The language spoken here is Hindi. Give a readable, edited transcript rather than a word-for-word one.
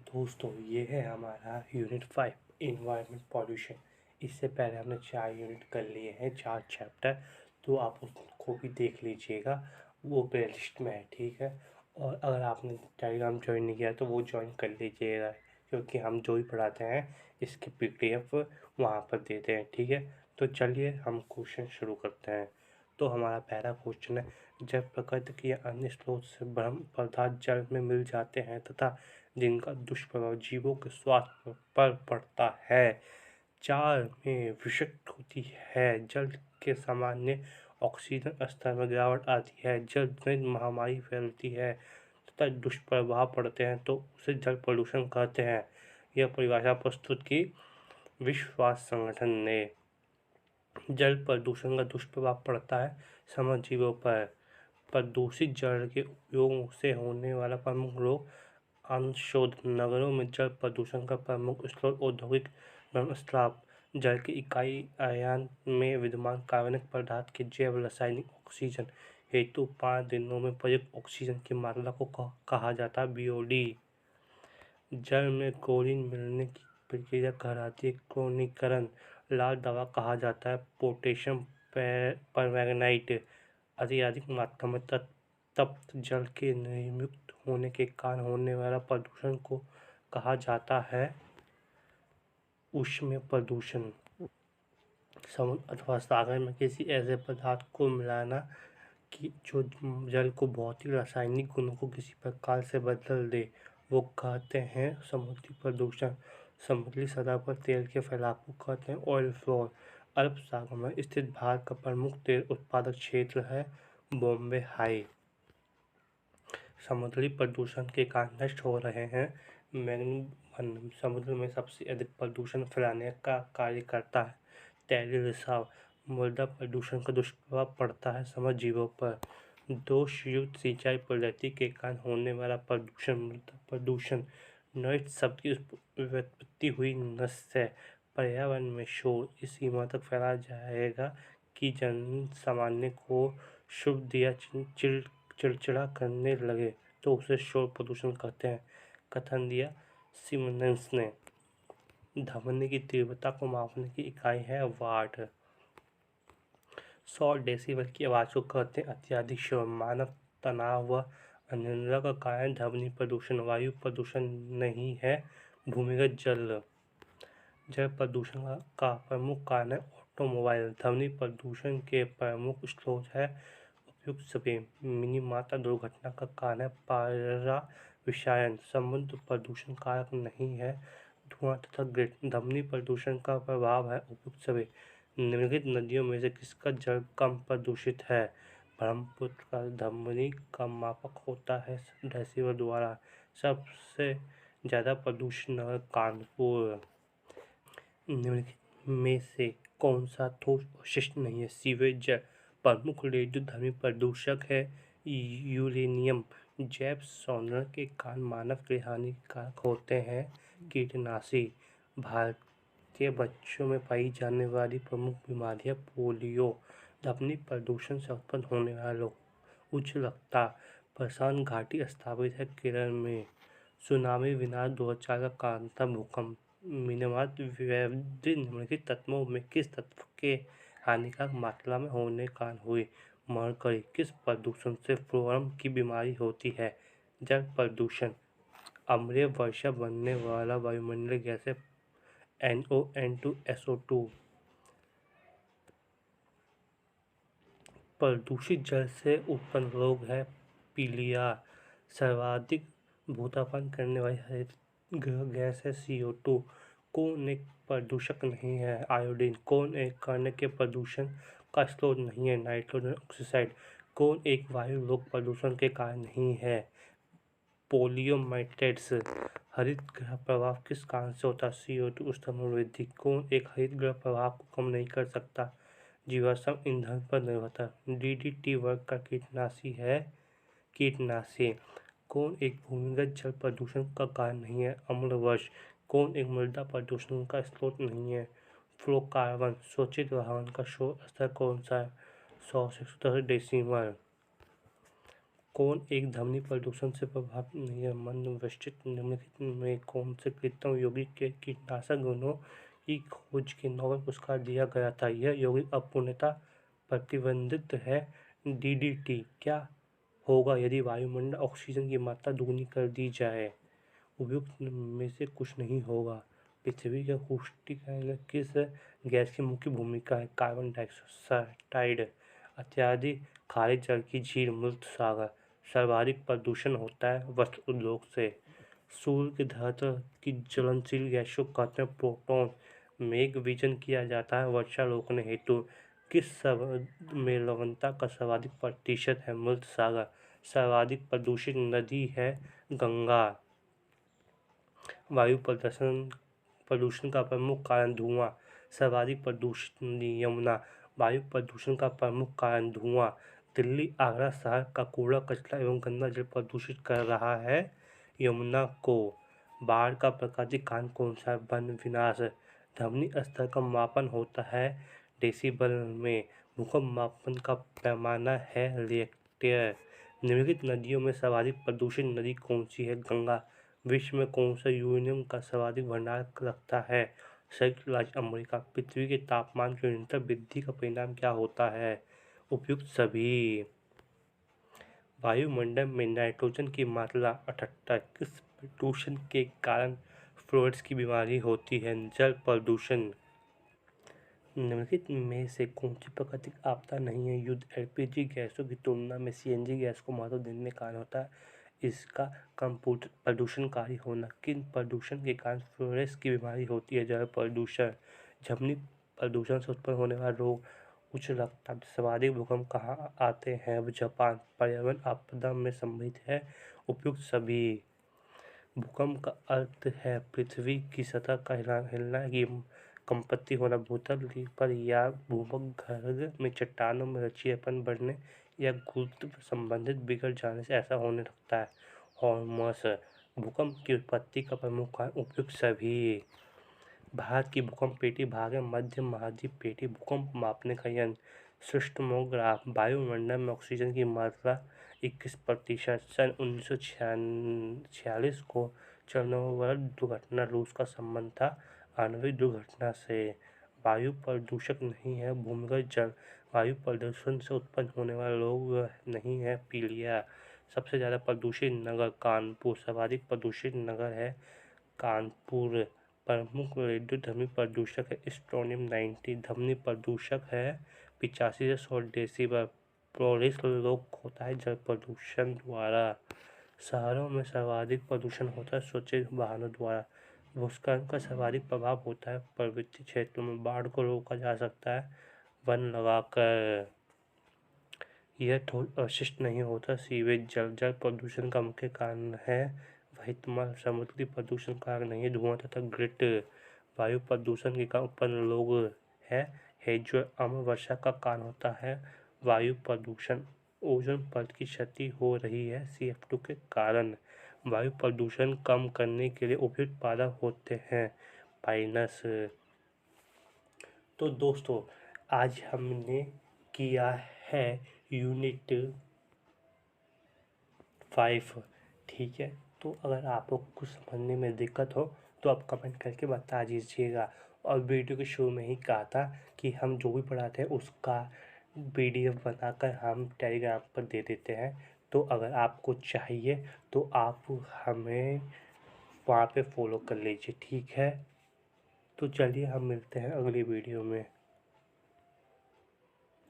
दोस्तों ये है हमारा यूनिट 5 इन्वायरमेंट पॉल्यूशन। इससे पहले हमने 4 यूनिट कर लिए हैं, 4 चैप्टर। तो आप उसको भी देख लीजिएगा, वो प्लेलिस्ट में है, ठीक है। और अगर आपने टेलीग्राम ज्वाइन नहीं किया तो वो ज्वाइन कर लीजिएगा, क्योंकि हम जो भी पढ़ाते हैं इसके PDF वहाँ पर देते हैं, ठीक है। तो चलिए हम क्वेश्चन शुरू करते हैं। तो हमारा पहला क्वेश्चन है, जब प्रकृति के अन्य स्रोत से ब्रह्म पदार्थ जल में मिल जाते हैं तथा जिनका दुष्प्रभाव जीवों के स्वास्थ्य पर पड़ता है, 4 में विषाक्त होती है, जल के सामान्य ऑक्सीजन स्तर में गिरावट आती है, जल जनित महामारी फैलती है तथा दुष्प्रभाव पड़ते हैं तो उसे जल प्रदूषण कहते हैं। यह परिभाषा प्रस्तुत की विश्व स्वास्थ्य संगठन ने। जल प्रदूषण का दुष्प्रभाव पड़ता है समस्त जीवों पर। प्रदूषित जल के उपयोग से होने वाला प्रमुख रोग अंशोधन। नगरों में जल प्रदूषण का प्रमुख स्रोत औद्योगिक स्राव, जल की इकाई आयन में विद्यमान कार्बनिक पदार्थ के जैव रासायनिक ऑक्सीजन हेतु 5 दिनों में प्रयुक्त ऑक्सीजन की मात्रा को कहा जाता है BOD। जल में क्लोरीन मिलने की प्रक्रिया कहलाती है क्लोरीनीकरण। लाल दवा कहा जाता है पोटेशियम परमैंगनीट। अधिक मात्रा में तप्त जल के निर्मुक्त होने के कारण होने वाला प्रदूषण को कहा जाता है ऊष्मीय प्रदूषण। समुद्र अथवा सागर में किसी ऐसे पदार्थ को मिलाना कि जो जल को भौतिक रासायनिक गुणों को किसी प्रकार से बदल दे, वो कहते हैं समुद्री प्रदूषण। समुद्री सतह पर तेल के फैलाव को कहते हैं ऑयल फ्लोर। अरब सागर में स्थित भारत का प्रमुख तेल उत्पादक क्षेत्र है बॉम्बे हाई। समुद्री प्रदूषण के कारण नष्ट हो रहे हैं मैंग्रोव। समुद्र में सबसे अधिक प्रदूषण फैलाने का कार्य करता है तैलीय रिसाव। मृदा प्रदूषण का दुष्प्रभाव पड़ता है समस्त जीवों पर। दोषयुक्त सिंचाई पद्धति के कारण होने वाला प्रदूषण मृदा प्रदूषण। नष्ट शब्द की व्युत्पत्ति हुई नष्ट से। पर्यावरण में शोर इस सीमा तक फैला जाएगा कि जन सामान्य को शुभ या चिड़चिड़ा करने लगे तो उसे शोर प्रदूषण कहते हैं, कथन दिया सिमन्स ने। ध्वनि की तीव्रता को मापने की इकाई है वाट। 100 डेसिबल की आवाज़ को कहते हैं अत्यधिक शोर। मानव तनाव व अनिद्रा का कारण ध्वनि प्रदूषण। वायु प्रदूषण नहीं है भूमिगत जल। जल प्रदूषण का प्रमुख कारण है ऑटोमोबाइल। ध्वनि प्रदूषण के प्रमुख स्रोत है उपयुक्त सभी। मिनीमाता दुर्घटना का कारण है पारा-विषायन। समुद्र प्रदूषण कारक नहीं है धुआं तथा ग्रिड। ध्वनि प्रदूषण का प्रभाव है उपयुक्त सभी। निम्नलिखित नदियों में से किसका जल कम प्रदूषित है? ब्रह्मपुत्र का ध्वनि का मापक होता है डेसिबल द्वारा। सबसे ज़्यादा प्रदूषित नगर कानपुर। निम्नलिखित में से कौन सा ठोस अवशिष्ट नहीं है? सीवेज जल। प्रमुख रेडियोधर्मी प्रदूषक है यूरेनियम। जैव सौंदर्य के कारण मानव के हानिकारक होते हैं कीटनाशी। भारतीय बच्चों में पाई जाने वाली प्रमुख बीमारी है पोलियो। ध्वनि प्रदूषण से उत्पन्न होने वाला रोग उच्च रक्तचाप। प्रशांत घाटी स्थापित है केरल में। सुनामी विनाश 2004 का कारण था भूकंप। मिनीमात वैविध्य निम्नलिखित तत्वों में किस तत्व के हानिकारक मात्रा में होने के कारण हुई? मरकरी। किस प्रदूषण से फ्लोएम की बीमारी होती है? जल प्रदूषण। अम्लीय वर्षा बनने वाला वायुमंडलीय गैस है NO2 प्रदूषित जल से उत्पन्न रोग है पीलिया। सर्वाधिक भूतापन करने वाली हरित गैस है CO2। कौन एक प्रदूषक नहीं है? आयोडीन। कौन एक कण के प्रदूषण का स्रोत नहीं है? Nitrogen oxide. कौन एक वायु रोग प्रदूषण के कारण नहीं है? पोलियोमाइलेट्स। हरित गृह प्रभाव किस कारण से होता है? CO2 स्तर में वृद्धि। कौन एक हरित गृह प्रभाव को कम नहीं कर सकता? जीवाश्म ईंधन पर निर्भरता। DDT वर्ग का कीटनाशी है कीटनाशी। कौन एक भूमिगत जल प्रदूषण का कारण नहीं है? अम्लवर्ष। कौन एक मृदा प्रदूषण का स्रोत नहीं है? फ्लोरोकार्बन। स्वचालित वाहन का शोर स्तर कौन सा है? 100 से 110 डेसिबल। कौन एक ध्वनि प्रदूषण से प्रभावित नहीं है? मनोवैज्ञानिक निम्नलिखित में कौन से कृत्रिम यौगिक के कीटनाशक गुणों की खोज के नोबेल पुरस्कार दिया गया था? यह यौगिक अपूर्णतः प्रतिबंधित है। डीडीटी क्या होगा यदि वायुमंडल ऑक्सीजन की मात्रा दुगनी कर दी जाए? उपयुक्त में से कुछ नहीं होगा। पृथ्वी के उष्णीकरण में किस गैस की मुख्य भूमिका है? Carbon dioxide. अत्यधिक खारे जल की झील मृत सागर। सर्वाधिक प्रदूषण होता है वस्त्र उद्योग से। सूर्य की धरातल की ज्वलनशील गैसों को कहते हैं प्रोटॉन। मेघ विजन किया जाता है वर्षा रोकने हेतु। किस शब्द में लवणता का सर्वाधिक प्रतिशत है? मृत सागर। सर्वाधिक प्रदूषित नदी है गंगा। वायु प्रदूषण का प्रमुख कारण धुआं। सर्वाधिक प्रदूषित नदी यमुना। वायु प्रदूषण का प्रमुख कारण धुआं। दिल्ली आगरा शहर का कूड़ा कचरा एवं गंदा जल प्रदूषित कर रहा है यमुना को। बाढ़ का प्राकृतिक कारण कौन सा है? वन विनाश। ध्वनि स्तर का मापन होता है डेसिबल में। भूकंप मापन का पैमाना है रिएक्टर। निम्नलिखित नदियों में सर्वाधिक प्रदूषित नदी कौन सी है? गंगा। विश्व में कौन सा यूरेनियम का सर्वाधिक भंडार रखता है? संयुक्त राज्य अमेरिका। पृथ्वी के तापमान की निरंतर वृद्धि का परिणाम क्या होता है? उपयुक्त सभी। वायुमंडल में नाइट्रोजन की मात्रा 78। किस प्रदूषण के कारण फ्लोरेट्स की बीमारी होती है? जल प्रदूषण। निम्नलिखित में से कौन सी प्राकृतिक आपदा नहीं है? युद्ध। एलपीजी गैसों की तुलना में सीएनजी गैस को महत्व देने का कारण होता है इसका कम प्रदूषणकारी होना। किन प्रदूषण के कारण फ्लोरेट्स की बीमारी होती है? जल प्रदूषण। ध्वनि प्रदूषण से उत्पन्न होने वाला रोग उच्च रक्तचाप। सर्वाधिक भूकंप कहाँ आते हैं? जापान। पर्यावरण आपदा में सम्मिलित है? उपयुक्त सभी। भूकंप का अर्थ है पृथ्वी की सतह का हिलना की कंपति होना। भूतल पर या भूमध्यरेखा में चट्टानों में लचीलापन बढ़ने या गुरुत्व संबंधित बिगड़ जाने से ऐसा होने लगता है। हॉर्मस। भूकंप की उत्पत्ति का प्रमुख कारण। उपयुक्त सभी। भारत की भूकंप पेटी भाग है मध्य महाद्वीप पेटी भूकंप मापने का यंत्र। सिस्मोग्राफ। वायुमंडल में ऑक्सीजन की मात्रा 21%। सन 1946 को चेरनोबिल दुर्घटना रूस का संबंध था आणविक दुर्घटना से। वायु प्रदूषक नहीं है भूमिगत जल। वायु प्रदूषण से उत्पन्न होने वाला रोग नहीं है पीलिया। सबसे ज़्यादा प्रदूषित नगर कानपुर। सर्वाधिक प्रदूषित नगर है कानपुर। प्रमुख रेडियोधर्मी प्रदूषक है स्ट्रोनियम 90। ध्वनि प्रदूषक है 85 से 100 डेसिबल। फ्लोरेट्स रोग होता है जल प्रदूषण द्वारा। शहरों में सर्वाधिक प्रदूषण होता है स्वचालित वाहनों द्वारा। भूस्खलन का सर्वाधिक प्रभाव होता है पर्वतीय क्षेत्रों में। बाढ़ को रोका जा सकता है वन लगाकर। यह ठोस अवशिष्ट नहीं होता सीवेज जल। जल प्रदूषण का मुख्य कारण है वहितमल। समुद्री प्रदूषण कारण नहीं है धुआं तथा ग्रिट। वायु प्रदूषण के कारण उत्पन्न रोग है हेजल। अम्ल वर्षा का कारण होता है वायु प्रदूषण। ओजोन परत की क्षति हो रही है CO2 के कारण। वायु प्रदूषण कम करने के लिए उपयुक्त पादप होते हैं पाइनस। तो दोस्तों आज हमने किया है यूनिट 5। ठीक है, तो अगर आपको कुछ समझने में दिक्कत हो तो आप कमेंट करके बता दीजिएगा। और वीडियो के शुरू में ही कहा था कि हम जो भी पढ़ाते हैं उसका PDF बनाकर हम टेलीग्राम पर दे देते हैं। तो अगर आपको चाहिए तो आप हमें वहाँ पे फॉलो कर लीजिए। ठीक है, तो चलिए हम मिलते हैं अगली वीडियो में।